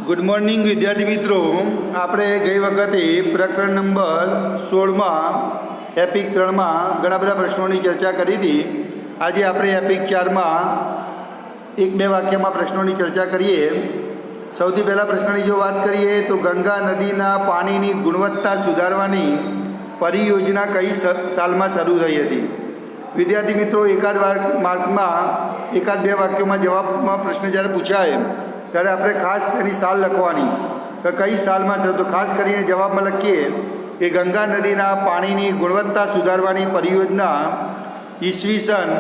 Good morning વિદ્યાર્થી મિત્રો, આપણે ગઈ વખતે પ્રકરણ નંબર 16માં એપિક 3માં ઘણા બધા પ્રશ્નોની ચર્ચા કરી હતી. આજે આપણે એપિક 4માં એક બે વાક્યમાં પ્રશ્નોની ચર્ચા કરીએ. સૌથી પહેલાં પ્રશ્નની જો વાત કરીએ તો ગંગા નદીના પાણીની ગુણવત્તા સુધારવાની પરિયોજના કઈ સાલમાં શરૂ થઈ હતી? વિદ્યાર્થી મિત્રો, એકાદ બે વાક્યોમાં જવાબમાં પ્રશ્ન જ્યારે પૂછાય ત્યારે આપણે ખાસ એની સાલ લખવાની કે કઈ સાલમાં છે. તો ખાસ કરીને જવાબમાં લખીએ કે ગંગા નદીના પાણીની ગુણવત્તા સુધારવાની પરિયોજના ઈસવીસન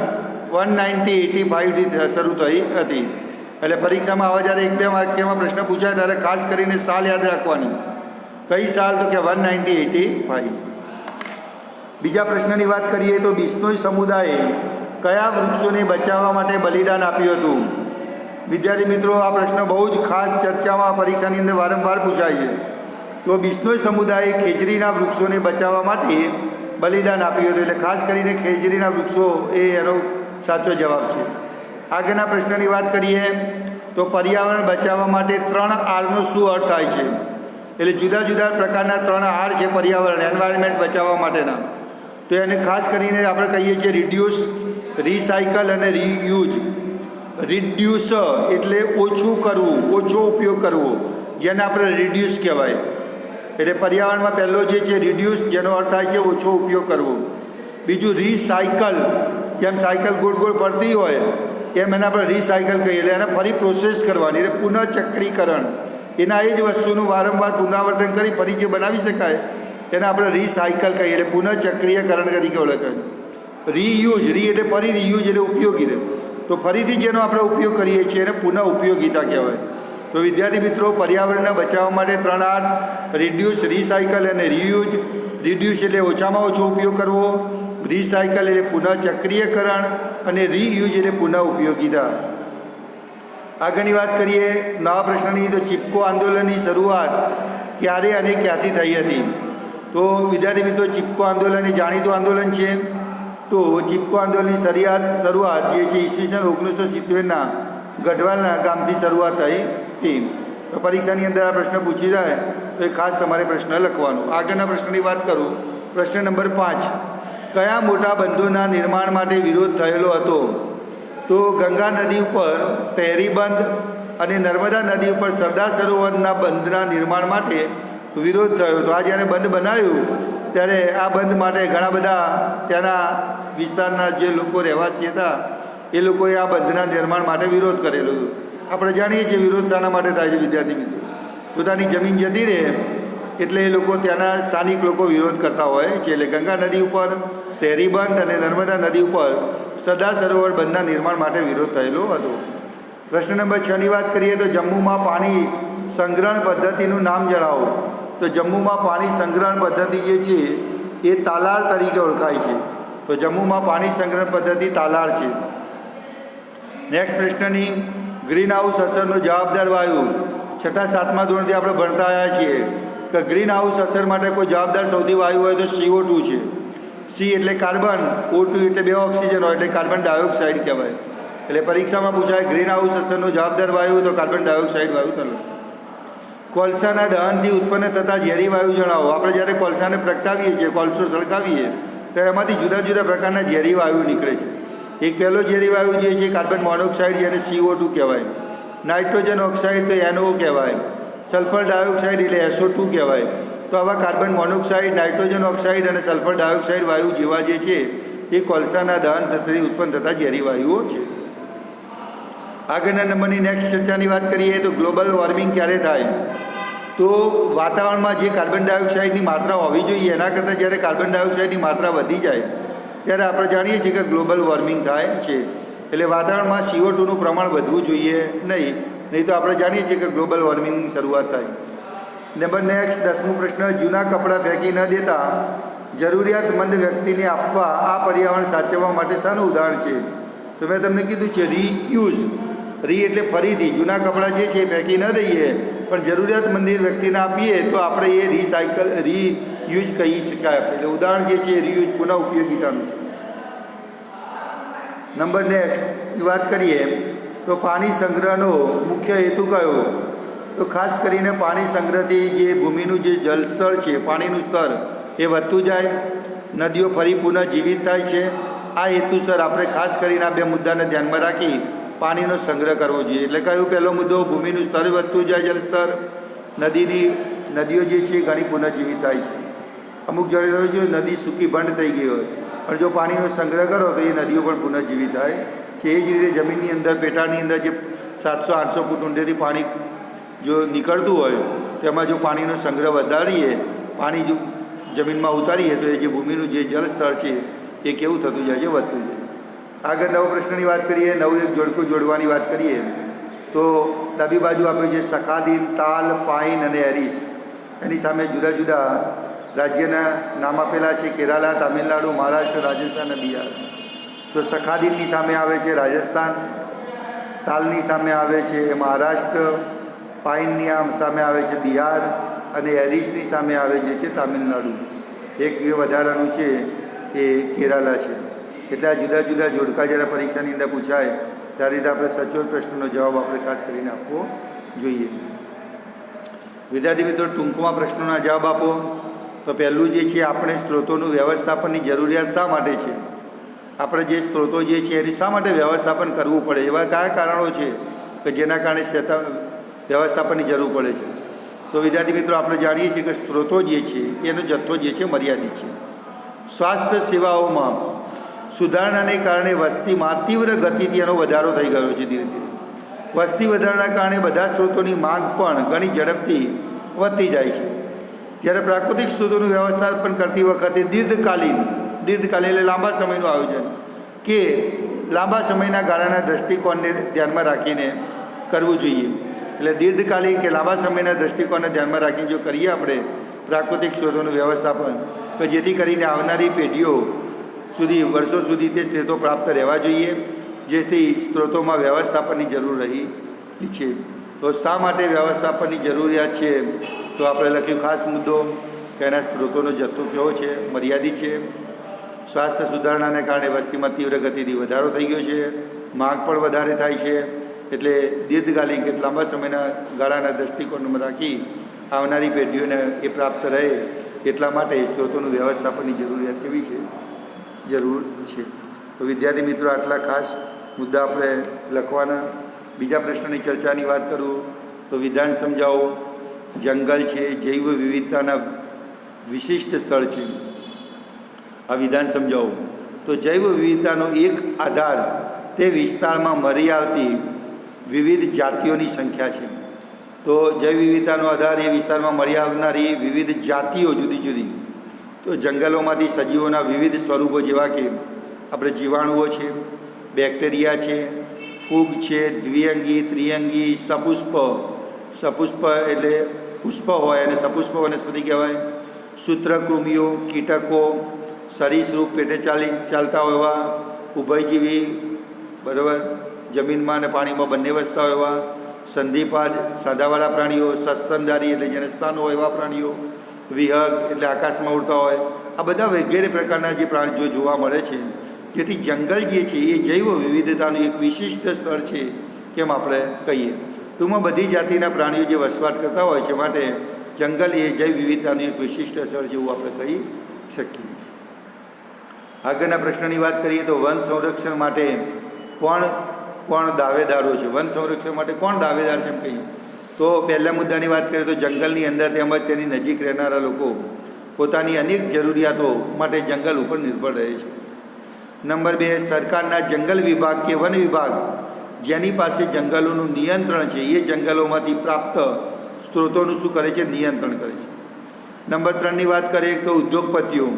1985થી શરૂ થઈ હતી. એટલે પરીક્ષામાં આવા જ્યારે એક બે વાક્યમાં પ્રશ્ન પૂછાય ત્યારે ખાસ કરીને સાલ યાદ રાખવાની. કઈ સાલ? તો કે 1985. બીજા પ્રશ્નની વાત કરીએ તો બિશ્નોઈ સમુદાયે કયા વૃક્ષોને બચાવવા માટે બલિદાન આપ્યું હતું? વિદ્યાર્થી મિત્રો, આ પ્રશ્ન બહુ જ ખાસ ચર્ચામાં પરીક્ષાની અંદર વારંવાર પૂછાય છે. તો બિશ્નોઈ સમુદાયે ખેજરીના વૃક્ષોને બચાવવા માટે બલિદાન આપ્યું હતું. એટલે ખાસ કરીને ખેજરીના વૃક્ષો એ એનો સાચો જવાબ છે. આગળના પ્રશ્નની વાત કરીએ તો પર્યાવરણ બચાવવા માટે 3 Rનો શું અર્થ થાય છે? એટલે જુદા જુદા પ્રકારના 3 R છે પર્યાવરણ એન્વાયરમેન્ટ બચાવવા માટેના. તો એને ખાસ કરીને આપણે કહીએ છીએ રિડ્યુસ, રિસાયકલ અને રીયુઝ. રિડ્યુસ એટલે ઓછું કરવું, ઓછો ઉપયોગ કરવો, જેને આપણે રિડ્યુસ કહેવાય. એટલે પર્યાવરણમાં પહેલો જે છે રિડ્યુસ, જેનો અર્થ થાય છે ઓછો ઉપયોગ કરવો. બીજું રિસાયકલ, જેમ સાયકલ ગોળ ગોળ ફરતી હોય એમ એને આપણે રિસાયકલ કહીએ. એટલે એને ફરી પ્રોસેસ કરવાની, એટલે પુનઃચક્રીકરણ. એના એ જ વસ્તુનું વારંવાર પુનરાવર્તન કરી ફરી જે બનાવી શકાય એને આપણે રિસાયકલ કહીએ. એટલે પુનઃચક્રીયકરણ તરીકે ઓળખાય. રીયુઝ, રી એટલે ફરી, રીયુઝ એટલે ઉપયોગી. તો ફરીથી જેનો આપણે ઉપયોગ કરીએ છીએ એને પુનઃ ઉપયોગિતા કહેવાય. તો વિદ્યાર્થી મિત્રો, પર્યાવરણને બચાવવા માટે 3 R: રિડ્યુસ, રિસાયકલ અને રીયુઝ. રિડ્યુસ એટલે ઓછામાં ઓછો ઉપયોગ કરવો, રિસાયકલ એટલે પુનઃચક્રીયકરણ અને રીયુઝ એટલે પુનઃ ઉપયોગિતા. આગળની વાત કરીએ નવા પ્રશ્નની તો ચિપકો આંદોલનની શરૂઆત ક્યારે અને ક્યાંથી થઈ હતી? તો વિદ્યાર્થી મિત્રો, ચિપકો આંદોલન એ જાણીતું આંદોલન છે. તો ચિપકો આંદોલનની શરૂઆત જે છે ઈસવીસન 1970ના ગઢવાલના ગામથી શરૂઆત થઈ હતી. તો પરીક્ષાની અંદર આ પ્રશ્ન પૂછી જાય તો એ ખાસ તમારે પ્રશ્ન લખવાનો. આગળના પ્રશ્નની વાત કરું. પ્રશ્ન નંબર 5, કયા મોટા બંધોના નિર્માણ માટે વિરોધ થયેલો હતો? તો ગંગા નદી ઉપર તહેરી બંધ અને નર્મદા નદી ઉપર સરદાર સરોવરના બંધના નિર્માણ માટે વિરોધ થયો હતો. આ જ્યારે બંધ બનાવ્યું ત્યારે આ બંધ માટે ઘણા બધા ત્યાંના વિસ્તારના જે લોકો રહેવાસી હતા એ લોકોએ આ બંધના નિર્માણ માટે વિરોધ કરેલો હતો. આપણે જાણીએ છીએ વિરોધ શાના માટે થાય છે વિદ્યાર્થી મિત્રો? પોતાની જમીન જતી રહે એટલે એ લોકો ત્યાંના સ્થાનિક લોકો વિરોધ કરતા હોય છે. એટલે ગંગા નદી ઉપર તહેરી બંધ અને નર્મદા નદી ઉપર સરદાર સરોવર બંધના નિર્માણ માટે વિરોધ થયેલો હતો. પ્રશ્ન નંબર 6ની વાત કરીએ તો જમ્મુમાં પાણી સંગ્રહણ પદ્ધતિનું નામ જણાવો. તો જમ્મુમાં પાણી સંગ્રહણ પદ્ધતિ જે છે એ તાલાળ તરીકે ઓળખાય છે. તો જમ્મુમાં પાણી સંગ્રહણ પદ્ધતિ તાલાળ છે. નેક્સ્ટ પ્રશ્નની ગ્રીન હાઉસ અસરનો જવાબદાર વાયુ. 6-7મા ધોરણથી આપણે ભણતા આવ્યા છીએ કે ગ્રીન હાઉસ અસર માટે કોઈ જવાબદાર સૌથી વાયુ હોય તો CO2 છે. સી એટલે કાર્બન, O2 એટલે 2 ઓક્સિજન હોય એટલે કાર્બન ડાયોક્સાઇડ કહેવાય. એટલે પરીક્ષામાં પૂછાય ગ્રીન હાઉસ અસરનો જવાબદાર વાયુ તો કાર્બન ડાયોક્સાઇડ વાયુ તલો. કોલસાના દહનથી ઉત્પન્ન થતા ઝેરી વાયુ જણાવો. આપણે જ્યારે કોલસાને પ્રગટાવીએ છીએ, કોલસો સળગાવીએ ત્યારે એમાંથી જુદા જુદા પ્રકારના ઝેરી વાયુ નીકળે છે. એક પહેલો ઝેરી વાયુ જે છે કાર્બન મોનોક્સાઇડ, જેને CO2 કહેવાય. નાઇટ્રોજન ઓક્સાઇડ તો NO કહેવાય. સલ્ફર ડાયોક્સાઇડ એટલે SO2 કહેવાય. તો આવા કાર્બન મોનોક્સાઇડ, નાઇટ્રોજન ઓક્સાઇડ અને સલ્ફર ડાયોક્સાઇડ વાયુ જેવા જે છે એ કોલસાના દહન થતી ઉત્પન્ન થતા ઝેરી વાયુઓ છે. આગળના નંબરની નેક્સ્ટ ચર્ચાની વાત કરીએ તો ગ્લોબલ વોર્મિંગ ક્યારે થાય? તો વાતાવરણમાં જે કાર્બન ડાયોક્સાઇડની માત્રા હોવી જોઈએ એના કરતાં જ્યારે કાર્બન ડાયોક્સાઇડની માત્રા વધી જાય ત્યારે આપણે જાણીએ છીએ કે ગ્લોબલ વોર્મિંગ થાય છે. એટલે વાતાવરણમાં CO2નું પ્રમાણ વધવું જોઈએ નહીં તો આપણે જાણીએ છીએ કે ગ્લોબલ વોર્મિંગની શરૂઆત થાય. નંબર નેક્સ્ટ 10મો પ્રશ્ન, જૂના કપડાં ફેંકી ન દેતા જરૂરિયાતમંદ વ્યક્તિને આપવા આ પર્યાવરણ સાચવવા માટે શાનું ઉદાહરણ છે? તો મેં તમને કીધું છે રીયુઝ. રી એટલે ફરીથી, જૂના કપડાં જે છે એ ફેંકી ન દઈએ પણ જરૂરિયાતમંદ વ્યક્તિને આપીએ તો આપણે એ રિસાયકલ, રીયુઝ કહી શકાય. એટલે ઉદાહરણ જે છે એ રીયુઝ પુનઃ ઉપયોગિતાનું છે. નંબર નેક્સ્ટ વાત કરીએ તો પાણી સંગ્રહનો મુખ્ય હેતુ કયો? તો ખાસ કરીને પાણી સંગ્રહથી જે ભૂમિનું જે જળસ્તર છે, પાણીનું સ્તર એ વધતું જાય, નદીઓ ફરી પુનઃ જીવિત થાય છે. આ હેતુસર આપણે ખાસ કરીને આ બે મુદ્દાને ધ્યાનમાં રાખી પાણીનો સંગ્રહ કરવો જોઈએ. એટલે કયો પહેલો મુદ્દો? ભૂમિનું સ્તર વધતું જાય, જળસ્તર, નદીઓ જે છે ઘણી પુનઃજીવિત થાય છે. અમુક જગ્યાએ જો નદી સૂકી બંધ થઈ ગઈ હોય પણ જો પાણીનો સંગ્રહ કરો તો એ નદીઓ પણ પુનઃજીવિત થાય છે. એ જ રીતે જમીનની અંદર, પેટાળની અંદર જે 700-800 ફૂટ ઊંડેથી પાણી જો નીકળતું હોય તેમાં જો પાણીનો સંગ્રહ વધારીએ, પાણી જો જમીનમાં ઉતારીએ તો એ જે ભૂમિનું જે જળસ્તર છે એ કેવું થતું જાય છે? વધતું જાય. આગળ નવો પ્રશ્નની વાત કરીએ, નવું એક જોડકું જોડવાની વાત કરીએ તો ડાબી બાજુ આપ્યું છે સખાદીન, તાલ, પાઇન અને એરિસ. એની સામે જુદા જુદા રાજ્યના નામ આપેલા છે: કેરાલા, તામિલનાડુ, મહારાષ્ટ્ર, રાજસ્થાન અને બિહાર. તો સખાદીનની સામે આવે છે રાજસ્થાન, તાલની સામે આવે છે મહારાષ્ટ્ર, પાઇનની સામે આવે છે બિહાર અને એરિસની સામે આવે છે તામિલનાડુ. એક એ વધારાનું છે એ કેરાલા છે. એટલે આ જુદા જુદા જોડકા જ્યારે પરીક્ષાની અંદર પૂછાય ત્યારે રીતે આપણે સચોટ પ્રશ્નનો જવાબ આપણે ખાસ કરીને આપવો જોઈએ. વિદ્યાર્થી મિત્રો, ટૂંકમાં પ્રશ્નોના જવાબ આપો. તો પહેલું જે છે, આપણે સ્ત્રોતોનું વ્યવસ્થાપનની જરૂરિયાત શા માટે છે? આપણે જે સ્ત્રોતો જે છે એની શા માટે વ્યવસ્થાપન કરવું પડે? એવા કયા કારણો છે કે જેના કારણે વ્યવસ્થાપનની જરૂર પડે છે? તો વિદ્યાર્થી મિત્રો, આપણે જાણીએ છીએ કે સ્ત્રોતો જે છે એનો જથ્થો જે છે મર્યાદિત છે. સ્વાસ્થ્ય સેવાઓમાં સુધારણાને કારણે વસ્તીમાં તીવ્ર ગતિથી એનો વધારો થઈ ગયો છે. ધીરે ધીરે વસ્તી વધારાના કારણે બધા સ્ત્રોતોની માંગ પણ ઘણી ઝડપથી વધતી જાય છે. જ્યારે પ્રાકૃતિક સ્ત્રોતોનું વ્યવસ્થાપન કરતી વખતે દીર્ઘકાલીન એટલે લાંબા સમયનું આયોજન કે લાંબા સમયના ગાળાના દૃષ્ટિકોણને ધ્યાનમાં રાખીને કરવું જોઈએ. એટલે દીર્ઘકાલીન કે લાંબા સમયના દૃષ્ટિકોણને ધ્યાનમાં રાખીને જો કરીએ આપણે પ્રાકૃતિક સ્ત્રોતોનું વ્યવસ્થાપન, તો જેથી કરીને આવનારી પેઢીઓ સુધી, વર્ષો સુધી તે સ્ત્રોતો પ્રાપ્ત રહેવા જોઈએ, જેથી સ્ત્રોતોમાં વ્યવસ્થાપનની જરૂર રહી છે. તો શા માટે વ્યવસ્થાપનની જરૂરિયાત છે? તો આપણે લખ્યું ખાસ મુદ્દો કે એના સ્ત્રોતોનો જથ્થો કેવો છે? મર્યાદિત છે. સ્વાસ્થ્ય સુધારણાને કારણે વસ્તીમાં તીવ્ર ગતિથી વધારો થઈ ગયો છે, માંગ પણ વધારે થાય છે. એટલે દીર્ઘકાલીન કે લાંબા સમયના ગાળાના દૃષ્ટિકોણમાં રાખી આવનારી પેઢીઓને એ પ્રાપ્ત રહે એટલા માટે સ્ત્રોતોનું વ્યવસ્થાપનની જરૂરિયાત કેવી છે? જરૂર છે. તો વિદ્યાર્થી મિત્રો, આટલા ખાસ મુદ્દા આપણે લખવાના. બીજા પ્રશ્નની ચર્ચાની વાત કરું તો વિધાન સમજાવો. જંગલ છે જૈવ વિવિધતાના વિશિષ્ટ સ્થળ છે. આ વિધાન સમજાવો. તો જૈવ વિવિધતાનો એક આધાર તે વિસ્તારમાં મરી આવતી વિવિધ જાતિઓની સંખ્યા છે. તો જૈવ વિવિધતાનો આધાર એ વિસ્તારમાં મળી આવનારી વિવિધ જાતિઓ જુદી જુદી. તો જંગલોમાંથી સજીવોના વિવિધ સ્વરૂપો જેવા કે આપણે જીવાણુઓ છે, બેક્ટેરિયા છે, ફૂગ છે, દ્વિઅંગી, ત્રિઅંગી, સપુષ્પ એટલે પુષ્પ હોય અને સપુષ્પ વનસ્પતિ કહેવાય, સૂત્રકૃમિઓ, કીટકો, સરીસૃપ પેટે ચાલતા હોય એવા, ઉભયજીવી, બરાબર, જમીનમાં અને પાણીમાં બંને વસતા હોય એવા, સંધિપાદ સાદાવાળા પ્રાણીઓ, સસ્તનધારી એટલે જેને સ્તન હોય એવા પ્રાણીઓ, વિહગ એટલે આકાશમાં ઉડતા હોય. આ બધા વગેરે પ્રકારના જે પ્રાણીઓ જોવા મળે છે. જેથી જંગલ જે છે એ જૈવ વિવિધતાનું એક વિશિષ્ટ સ્થળ છે કેમ આપણે કહીએ. ટૂંકમાં બધી જાતિના પ્રાણીઓ જે વસવાટ કરતા હોય છે માટે જંગલ એ જૈવ વિવિધતાનું એક વિશિષ્ટ સ્થળ છે એવું આપણે કહી શકીએ. આગળના પ્રશ્નની વાત કરીએ તો વન સંરક્ષણ માટે કોણ દાવેદારો છે? વન સંરક્ષણ માટે કોણ દાવેદાર છે એમ કહીએ તો પહેલા મુદ્દાની વાત કરીએ તો જંગલની અંદર તેમજ તેની નજીક રહેનારા લોકો પોતાની અનેક જરૂરિયાતો માટે જંગલ ઉપર નિર્ભર રહે છે. નંબર 2, સરકારના જંગલ વિભાગ કે વન વિભાગ જેની પાસે જંગલોનું નિયંત્રણ છે એ જંગલોમાંથી પ્રાપ્ત સ્ત્રોતોનું શું કરે છે? નિયંત્રણ કરે છે. નંબર 3ની વાત કરીએ તો ઉદ્યોગપતિઓ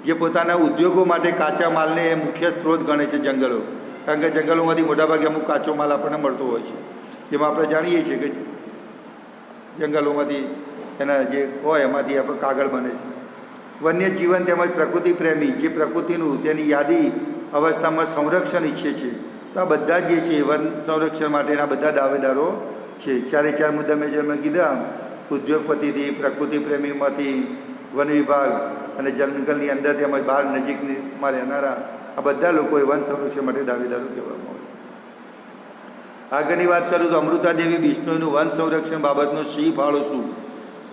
જે પોતાના ઉદ્યોગો માટે કાચા માલને મુખ્ય સ્ત્રોત ગણે છે જંગલો. કારણ કે જંગલોમાંથી મોટાભાગે અમુક કાચો માલ આપણને મળતો હોય છે. જેમાં આપણે જાણીએ છીએ કે જંગલોમાંથી એના જે હોય એમાંથી આપણે કાગળ બને છે. વન્ય જીવન તેમજ પ્રકૃતિ પ્રેમી જે પ્રકૃતિનું તેની યાદી અવસ્થામાં સંરક્ષણ ઈચ્છે છે. તો આ બધા જે છે વન સંરક્ષણ માટેના બધા દાવેદારો છે. 4 મુદ્દા મેં જેમ કીધા, ઉદ્યોગપતિથી, પ્રકૃતિ પ્રેમીમાંથી, વન વિભાગ અને જંગલની અંદર તેમજ બહાર નજીકમાં રહેનારા આ બધા લોકોએ વન સંરક્ષણ માટે દાવેદારો કહેવામાં આવે. આગળની વાત કરું તો અમૃતા દેવી બિશ્નોઈનું વન સંરક્ષણ બાબતનો સિંહ ફાળો શું?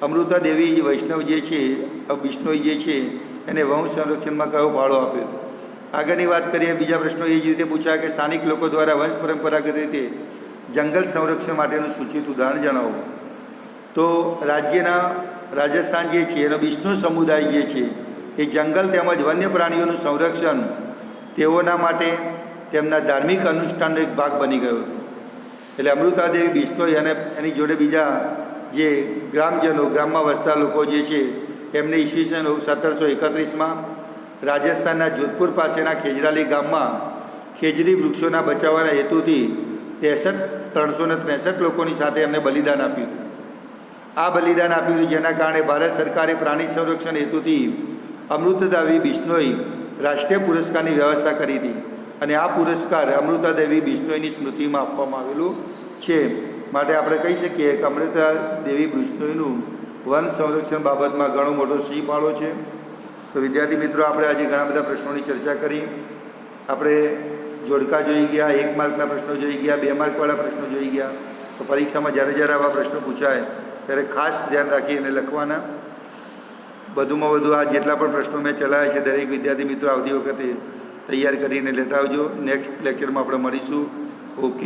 અમૃતા દેવી વૈષ્ણવ જે છે, બિશ્નોઈ જે છે, એને વન સંરક્ષણમાં કયો ફાળો આપ્યો? આગળની વાત કરીએ, બીજા પ્રશ્નો એ જ રીતે પૂછાય કે સ્થાનિક લોકો દ્વારા વંશ પરંપરાગત રીતે જંગલ સંરક્ષણ માટેનું સૂચિત ઉદાહરણ જણાવો. તો રાજ્યના રાજસ્થાન જે છે એનો બિશ્નો સમુદાય જે છે એ જંગલ તેમજ વન્ય પ્રાણીઓનું સંરક્ષણ તેઓના માટે તેમના ધાર્મિક અનુષ્ઠાનનો એક ભાગ બની ગયો હતો. એટલે અમૃતાદેવી બિશ્નોઈ અને એની જોડે બીજા જે ગ્રામજનો, ગામમાં વસતા લોકો જે છે એમને ઈસવીસન 1731માં રાજસ્થાનના જોધપુર પાસેના ખેજરાલી ગામમાં ખેજરી વૃક્ષોના બચાવવાના હેતુથી 363 લોકોની સાથે એમને બલિદાન આપ્યું હતું. આ બલિદાન આપ્યું હતું, જેના કારણે ભારત સરકારે પ્રાણી સંરક્ષણ હેતુથી અમૃતાદેવી બિશ્નોઈ રાષ્ટ્રીય પુરસ્કારની વ્યવસ્થા કરી હતી. અને આ પુરસ્કાર અમૃતાદેવી બિશ્નોઈની સ્મૃતિમાં આપવામાં આવેલું છે. માટે આપણે કહી શકીએ કે અમૃતાદેવી બિશ્નોઈનું વન સંરક્ષણ બાબતમાં ઘણો મોટો સિંહ ફાળો છે. તો વિદ્યાર્થી મિત્રો, આપણે આજે ઘણા બધા પ્રશ્નોની ચર્ચા કરી. આપણે જોડકા જોઈ ગયા, 1 માર્કના પ્રશ્નો જોઈ ગયા, 2 માર્કવાળા પ્રશ્નો જોઈ ગયા. તો પરીક્ષામાં જ્યારે આવા પ્રશ્નો પૂછાય ત્યારે ખાસ ધ્યાન રાખી અને લખવાના. વધુમાં વધુ આ જેટલા પણ પ્રશ્નો મેં ચલાવ્યા છે દરેક વિદ્યાર્થી મિત્રો આવતી વખતે તૈયાર કરીને લેતા આવજો. નેક્સ્ટ લેક્ચરમાં આપણે મળીશું. ઓકે.